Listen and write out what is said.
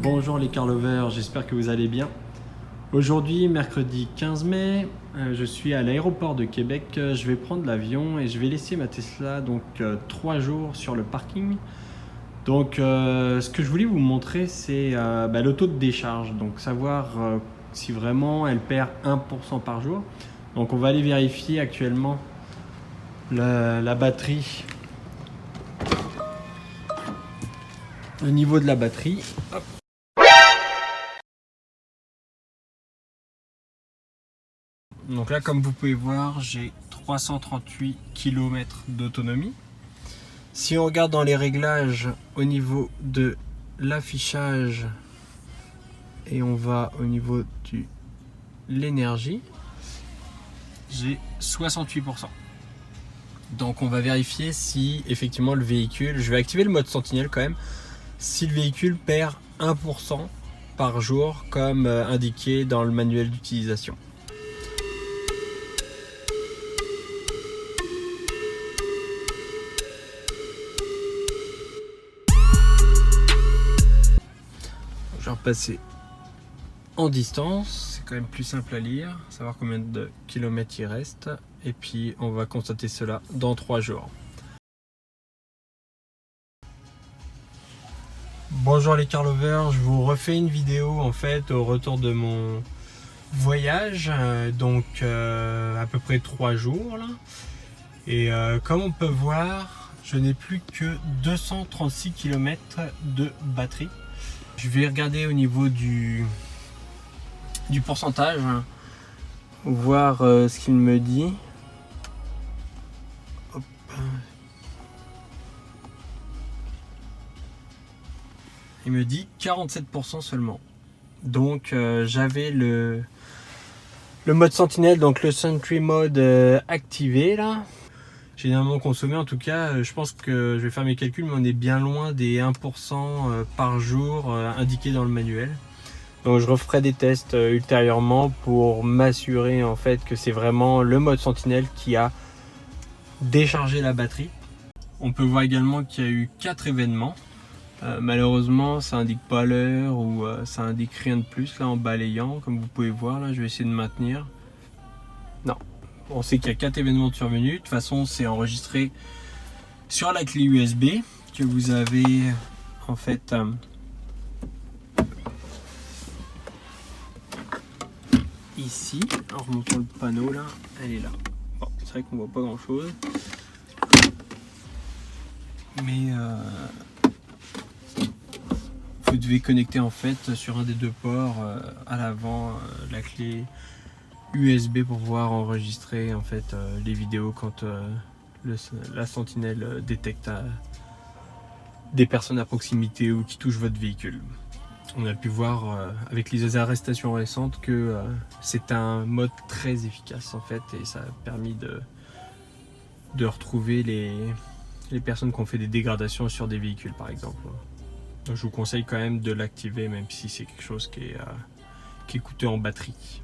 Bonjour les car lovers, j'espère que vous allez bien. Aujourd'hui, mercredi 15 mai, je suis à l'aéroport de Québec. Je vais prendre l'avion et je vais laisser ma Tesla 3 jours sur le parking. Ce que je voulais vous montrer, c'est le taux de décharge. Donc savoir si vraiment elle perd 1% par jour. Donc on va aller vérifier actuellement la batterie. Le niveau de la batterie. Hop. Donc là, comme vous pouvez voir, j'ai 338 km d'autonomie. Si on regarde dans les réglages au niveau de l'affichage et on va au niveau de l'énergie, j'ai 68%. Donc on va vérifier si effectivement le véhicule, je vais activer le mode sentinelle quand même, si le véhicule perd 1% par jour comme indiqué dans le manuel d'utilisation. Je vais repasser en distance, c'est quand même plus simple à lire, savoir combien de kilomètres il reste, et puis on va constater cela dans 3 jours. Bonjour les car lovers, je vous refais une vidéo en fait au retour de mon voyage, à peu près 3 jours là. Et comme on peut voir, je n'ai plus que 236 km de batterie. Je vais regarder au niveau du pourcentage, voir ce qu'il me dit. Hop. Il me dit 47% seulement. Donc j'avais le mode sentinelle, donc le Sentry Mode activé là. Généralement consommé, en tout cas, je pense que je vais faire mes calculs, mais on est bien loin des 1% par jour indiqués dans le manuel. Donc je referai des tests ultérieurement pour m'assurer en fait que c'est vraiment le mode sentinelle qui a déchargé la batterie. On peut voir également qu'il y a eu 4 événements. Malheureusement ça indique pas l'heure ou ça indique rien de plus là en balayant, comme vous pouvez voir là. Je vais essayer de maintenir. Non, on sait qu'il y a 4 événements de survenue. De toute façon c'est enregistré sur la clé USB que vous avez en fait ici. En remontant le panneau là, elle est là. Bon, c'est vrai qu'on voit pas grand chose, mais vous devez connecter en fait sur un des deux ports à l'avant la clé USB pour pouvoir enregistrer en fait les vidéos quand la sentinelle détecte des personnes à proximité ou qui touchent votre véhicule. On a pu voir avec les arrestations récentes que c'est un mode très efficace en fait, et ça a permis de retrouver les personnes qui ont fait des dégradations sur des véhicules par exemple. Donc je vous conseille quand même de l'activer, même si c'est quelque chose qui est coûteux en batterie.